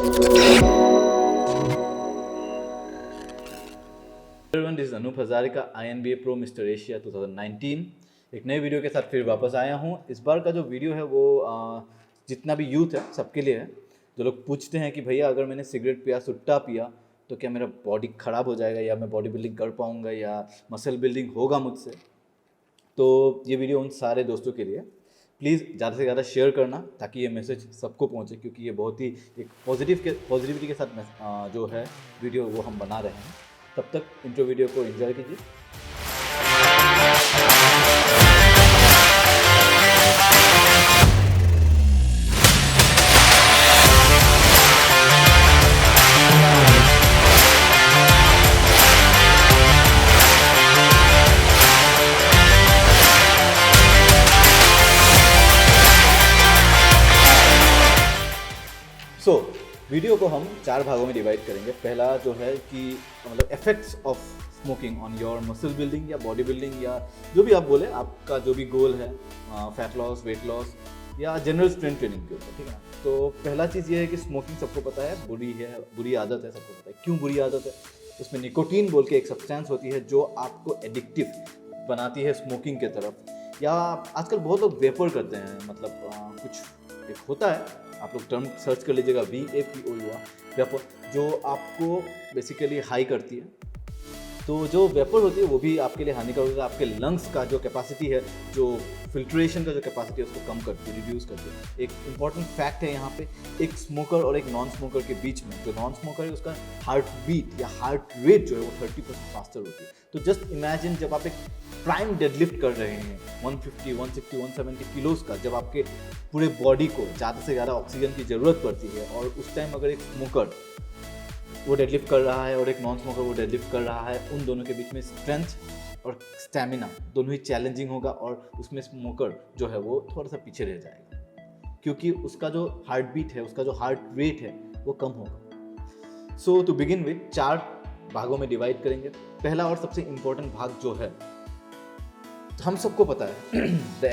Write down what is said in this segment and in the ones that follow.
Everyone, this is Anoop Hazarika, INBA pro mister Asia 2019। एक नए video के साथ फिर वापस आया हूँ। इस बार का जो वीडियो है वो जितना भी यूथ है सबके लिए है। जो लोग पूछते हैं कि भैया अगर मैंने सिगरेट पिया, सुट्टा पिया, तो क्या मेरा बॉडी ख़राब हो जाएगा या मैं बॉडी बिल्डिंग कर पाऊँगा या मसल बिल्डिंग होगा मुझसे। तो ये वीडियो उन सारे दोस्तों के लिए। प्लीज़ ज़्यादा से ज़्यादा शेयर करना ताकि ये मैसेज सबको पहुँचे, क्योंकि ये बहुत ही एक पॉजिटिविटी के साथ जो है वीडियो वो हम बना रहे हैं। तब तक इंट्रो वीडियो को एंजॉय कीजिए। वीडियो को हम 4 भागों में डिवाइड करेंगे। पहला जो है कि मतलब effects of smoking on your muscle building या बॉडी बिल्डिंग या जो भी आप बोले, आपका जो भी गोल है, फैट लॉस, वेट लॉस या जनरल स्ट्रेंथ ट्रेनिंग के ऊपर, ठीक है ना। तो पहला चीज़ ये है कि स्मोकिंग सबको पता है बुरी आदत है, सबको पता है। क्यों बुरी आदत है? उसमें निकोटीन बोल के एक सब्सटेंस होती है जो आपको एडिक्टिव बनाती है स्मोकिंग के तरफ। या आजकल बहुत लोग वेपर करते हैं, मतलब कुछ एक होता है, आप लोग टर्म सर्च कर लीजिएगा, VAPO वेपर, जो आपको बेसिकली हाई करती है। तो जो वेपर होती है वो भी आपके लिए हानिकारक होता है। आपके लंग्स का जो कैपेसिटी है, जो फिल्ट्रेशन का जो कैपेसिटी है, उसको कम करती है, रिड्यूस करती है। एक इंपॉर्टेंट फैक्ट है यहाँ पे, एक स्मोकर और एक नॉन स्मोकर के बीच में, जो नॉन स्मोकर है उसका हार्ट बीट या हार्ट रेट जो है वो 30% फास्टर होती है। तो जस्ट इमेजिन, जब आप एक प्राइम डेडलिफ्ट कर रहे हैं 150, 160, 170 किलोज का, जब आपके पूरे बॉडी को ज़्यादा से ज़्यादा ऑक्सीजन की ज़रूरत पड़ती है, और उस टाइम अगर एक स्मोकर वो डेडलिफ्ट कर रहा है और एक नॉन स्मोकर वो डेडलिफ्ट कर रहा है, उन दोनों के बीच में स्ट्रेंथ और स्टैमिना दोनों ही चैलेंजिंग होगा, और उसमें स्मोकर जो है वो थोड़ा सा पीछे रह जाएगा, क्योंकि उसका जो हार्ट बीट है, उसका जो हार्ट रेट है वो कम होगा। सो टू बिगिन विथ 4 भागों में डिवाइड करेंगे। पहला और सबसे इम्पोर्टेंट भाग जो है, हम सबको पता है the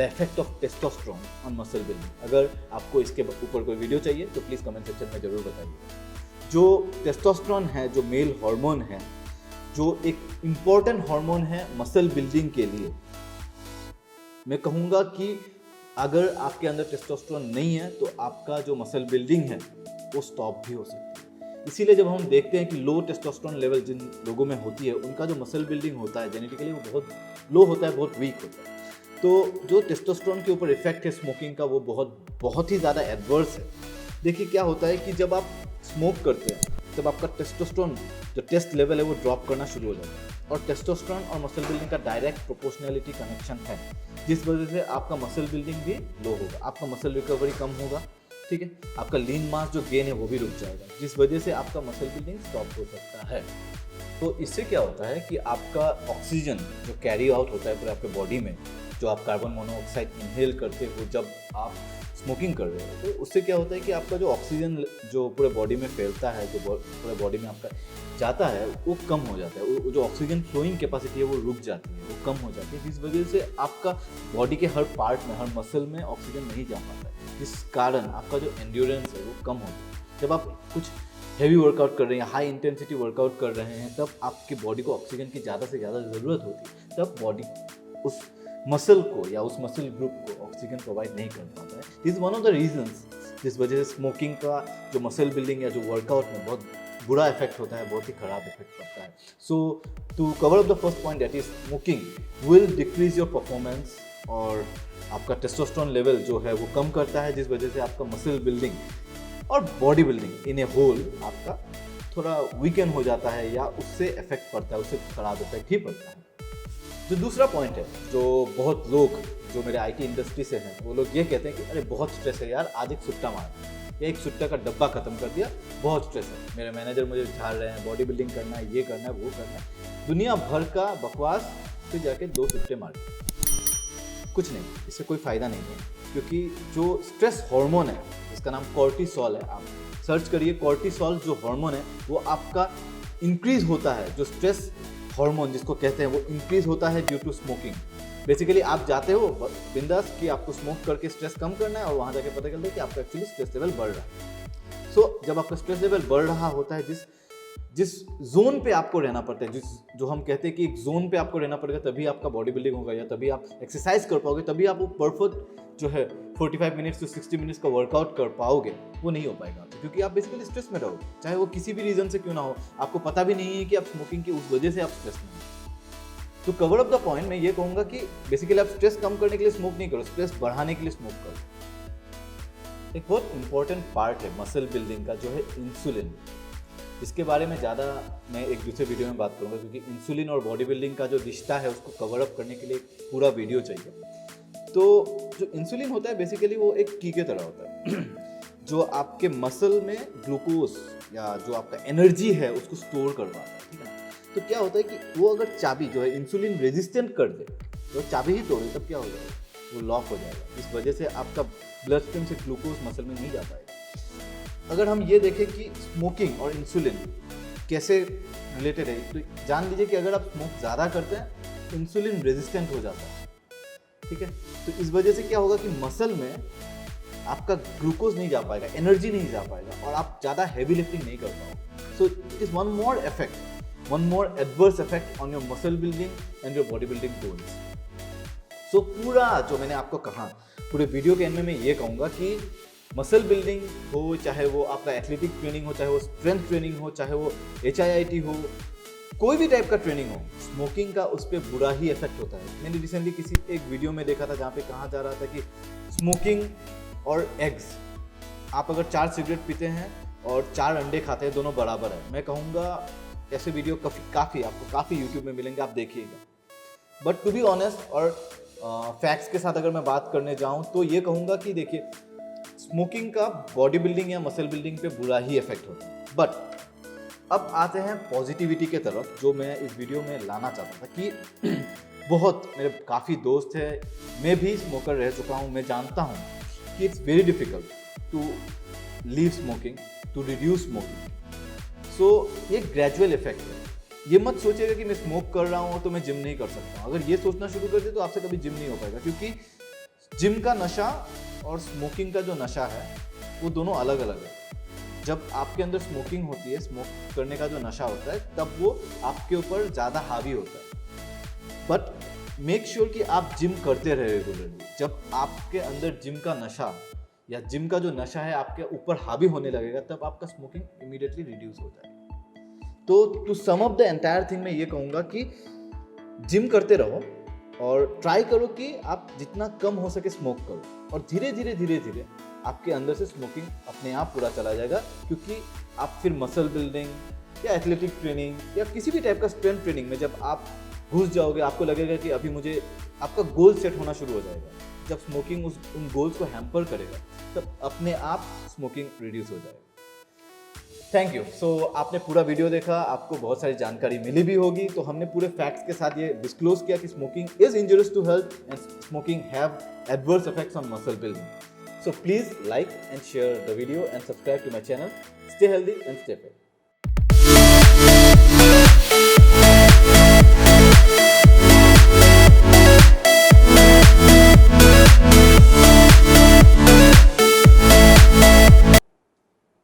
effect of testosterone on muscle building. अगर आपको इसके ऊपर कोई वीडियो चाहिए तो प्लीज़ कमेंट सेक्शन में ज़रूर बताइए। जो टेस्टोस्टेरोन है, जो मेल हार्मोन है, जो एक इम्पॉर्टेंट हार्मोन है मसल बिल्डिंग के लिए, मैं कहूँगा कि अगर आपके अंदर टेस्टोस्टेरोन नहीं है तो आपका जो मसल बिल्डिंग है वो स्टॉप भी हो सकती है। इसीलिए जब हम देखते हैं कि लो टेस्टोस्टेरोन लेवल जिन लोगों में होती है, उनका जो मसल बिल्डिंग होता है जेनेटिकली वो बहुत लो होता है, बहुत वीक होता है। तो जो टेस्टोस्टेरोन के ऊपर इफेक्ट है स्मोकिंग का, वो बहुत ही ज़्यादा एडवर्स है। देखिए क्या होता है कि जब आप स्मोक करते हैं तब आपका टेस्टोस्टेरोन जो टेस्ट लेवल है वो ड्रॉप करना शुरू हो जाता है, और टेस्टोस्टेरोन और मसल बिल्डिंग का डायरेक्ट प्रोपोर्शनैलिटी कनेक्शन है, जिस वजह से आपका मसल बिल्डिंग भी लो होगा, आपका मसल रिकवरी कम होगा, ठीक है। आपका लीन मास जो गेन है वो भी रुक जाएगा, जिस वजह से आपका मसल बिल्डिंग स्टॉप हो सकता है। तो इससे क्या होता है कि आपका ऑक्सीजन जो कैरी आउट होता है पूरे आपके बॉडी में, जो आप कार्बन मोनोऑक्साइड इनहेल करते हो जब आप स्मोकिंग कर रहे हो, तो उससे क्या होता है कि आपका जो ऑक्सीजन जो पूरे बॉडी में फैलता है, जो पूरे बॉडी में आपका जाता है, वो कम हो जाता है। वो जो ऑक्सीजन फ्लोइंग कैपेसिटी है वो रुक जाती है, वो कम हो जाती है, जिस वजह से आपका बॉडी के हर पार्ट में, हर मसल में ऑक्सीजन नहीं जा पाता है, जिस कारण आपका जो एंड्योरेंस है वो कम होता है। जब आप कुछ हैवी वर्कआउट कर रहे हैं, हाई इंटेंसिटी वर्कआउट कर रहे हैं, तब आपकी बॉडी को ऑक्सीजन की ज़्यादा से ज़्यादा ज़रूरत होती है, तब बॉडी उस मसल को या उस मसल ग्रुप को ऑक्सीजन प्रोवाइड नहीं कर पाता है। This is one of the reasons जिस वजह से स्मोकिंग का जो मसल बिल्डिंग या जो वर्कआउट में बहुत बुरा इफेक्ट होता है, बहुत ही खराब इफेक्ट पड़ता है। So to cover up the first point, that is smoking will decrease your performance, और आपका टेस्टोस्टेरोन लेवल जो है वो कम करता है, जिस वजह से आपका मसल बिल्डिंग और body building in a whole आपका थोड़ा वीकन हो जाता है, या उससे इफेक्ट पड़ता है, उससे खराब इफेक्ट ही पड़ता है। जो दूसरा पॉइंट है, जो बहुत लोग जो मेरे IT इंडस्ट्री से हैं, वो लोग ये कहते हैं कि अरे बहुत स्ट्रेस है यार, आज एक सुट्टा मार, या एक सुट्टा का डब्बा खत्म कर दिया, बहुत स्ट्रेस है, मेरे मैनेजर मुझे झाड़ रहे हैं, बॉडी बिल्डिंग करना है, ये करना है, वो करना है, दुनिया भर का बकवास, फिर जाके 2 सुट्टे मार, कुछ नहीं, इससे कोई फ़ायदा नहीं है। क्योंकि जो स्ट्रेस हार्मोन है जिसका नाम कॉर्टिसोल है, आप सर्च करिए, कॉर्टिसोल जो हार्मोन है वो आपका इंक्रीज होता है, जो स्ट्रेस हार्मोन जिसको कहते हैं वो इंक्रीज होता है ड्यू टू स्मोकिंग। बेसिकली आप जाते हो बिंदास कि आपको स्मोक करके स्ट्रेस कम करना है, और वहाँ जाके पता चलता है कि आपका एक्चुअली स्ट्रेस लेवल बढ़ रहा है। सो जब आपका स्ट्रेस लेवल बढ़ रहा होता है, जिस जोन पे आपको रहना पड़ता है, जो हम कहते हैं कि एक जोन पे आपको रहना पड़ेगा, तभी आपका बॉडी बिल्डिंग होगा, या तभी आप एक्सरसाइज कर पाओगे, तभी आप वो परफेक्ट जो है 45 मिनट्स टू 60 मिनट्स का वर्कआउट कर पाओगे, वो नहीं हो पाएगा क्योंकि आप बेसिकली स्ट्रेस में रहोगे, चाहे वो किसी भी रीजन से क्यों ना हो। आपको पता भी नहीं है कि आप स्मोकिंग की उस वजह से आप स्ट्रेस में हो। तो कवर अप द पॉइंट, मैं ये कहूँगा कि बेसिकली आप स्ट्रेस कम करने के लिए स्मोक नहीं करो, स्ट्रेस बढ़ाने के लिए स्मोक करो। एक बहुत इंपॉर्टेंट पार्ट है मसल बिल्डिंग का, जो है इंसुलिन। इसके बारे में ज़्यादा मैं एक दूसरे वीडियो में बात करूँगा, क्योंकि इंसुलिन और बॉडी बिल्डिंग का जो रिश्ता है उसको कवर अप करने के लिए पूरा वीडियो चाहिए। तो जो इंसुलिन होता है बेसिकली वो एक की के तरह होता है जो आपके मसल में ग्लूकोज या जो आपका एनर्जी है उसको स्टोर करवाता है, ठीक है। तो क्या होता है कि वो अगर चाबी जो है इंसुलिन रेजिस्टेंट कर दे, तो चाबी ही तोड़े, तब क्या हो जाएगा, वो लॉक हो जाएगा। इस वजह से आपका ब्लड स्ट्रीम से ग्लूकोज मसल में नहीं जा पाएगा। अगर हम ये देखें कि स्मोकिंग और इंसुलिन कैसे रिलेटेड है, तो जान लीजिए कि अगर आप स्मोक ज़्यादा करते हैं इंसुलिन रेजिस्टेंट हो जाता है, ठीक है। तो इस वजह से क्या होगा कि मसल में आपका ग्लूकोज नहीं जा पाएगा, एनर्जी नहीं जा पाएगा, और आप ज़्यादा हैवी लिफ्टिंग नहीं कर पाओगे। So it is one more adverse effect on your muscle building and your body building goals. So पूरा जो मैंने आपको कहा, पूरे वीडियो के एंड में मैं ये कहूँगा कि मसल बिल्डिंग हो, चाहे वो आपका एथलेटिक ट्रेनिंग हो, चाहे वो स्ट्रेंथ ट्रेनिंग हो, चाहे वो HIIT हो, कोई भी टाइप का ट्रेनिंग हो, स्मोकिंग का उस पर बुरा ही इफेक्ट होता है। मैंने रिसेंटली किसी एक वीडियो में देखा था जहाँ पे कहा जा रहा था कि स्मोकिंग और एग्स, आप अगर 4 सिगरेट पीते हैं और 4 अंडे खाते हैं, दोनों बराबर है। मैं कहूँगा ऐसे वीडियो काफ़ी आपको काफ़ी यूट्यूब में मिलेंगे, आप देखिएगा। बट टू बी ऑनेस्ट और फैक्ट्स के साथ अगर मैं बात करने जाऊँ तो ये कहूँगा कि देखिए, स्मोकिंग का बॉडी बिल्डिंग या मसल बिल्डिंग पे बुरा ही इफेक्ट होता है। बट अब आते हैं पॉजिटिविटी के तरफ, जो मैं इस वीडियो में लाना चाहता था कि बहुत मेरे काफ़ी दोस्त हैं, मैं भी स्मोकर रह चुका हूँ, मैं जानता हूँ कि it's very difficult to leave smoking, to reduce smoking. So ये ग्रेजुअल इफेक्ट है। ये मत सोचिएगा कि मैं स्मोक कर रहा हूँ तो मैं जिम नहीं कर सकता हूँ। अगर ये सोचना शुरू कर दे तो आपसे कभी जिम नहीं हो पाएगा, क्योंकि जिम का नशा और स्मोकिंग का जो नशा है वो दोनों अलग अलग है। जब आपके अंदर स्मोकिंग होती है, स्मोक करने का जो नशा होता है, तब वो आपके ऊपर ज़्यादा हावी होता है। बट मेक श्योर कि आप जिम करते रहे रेगुलरली। जब आपके अंदर जिम का नशा या जिम का जो नशा है आपके ऊपर हावी होने लगेगा, तब आपका स्मोकिंग इमीडिएटली रिड्यूस हो जाएगा। तो to sum up the entire thing मैं ये कहूँगा कि जिम करते रहो और ट्राई करो कि आप जितना कम हो सके स्मोक करो, और धीरे धीरे आपके अंदर से स्मोकिंग अपने आप पूरा चला जाएगा। क्योंकि आप फिर मसल बिल्डिंग या एथलेटिक ट्रेनिंग या किसी भी टाइप का स्ट्रेंथ ट्रेनिंग में जब आप घुस जाओगे, आपको लगेगा कि अभी मुझे, आपका गोल सेट होना शुरू हो जाएगा। जब स्मोकिंग उन गोल्स को हैम्पर करेगा, तब अपने आप स्मोकिंग रिड्यूस हो जाएगा। Thank you. सो आपने पूरा वीडियो देखा, आपको बहुत सारी जानकारी मिली भी होगी। तो हमने पूरे फैक्ट्स के साथ ये डिस्क्लोज किया कि smoking is injurious to health and smoking have adverse effects on muscle building. So please like and share the video and subscribe to my channel. Stay healthy and stay fit.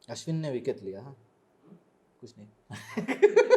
Ashwin ने wicket लिया, हाँ कुछ नहीं।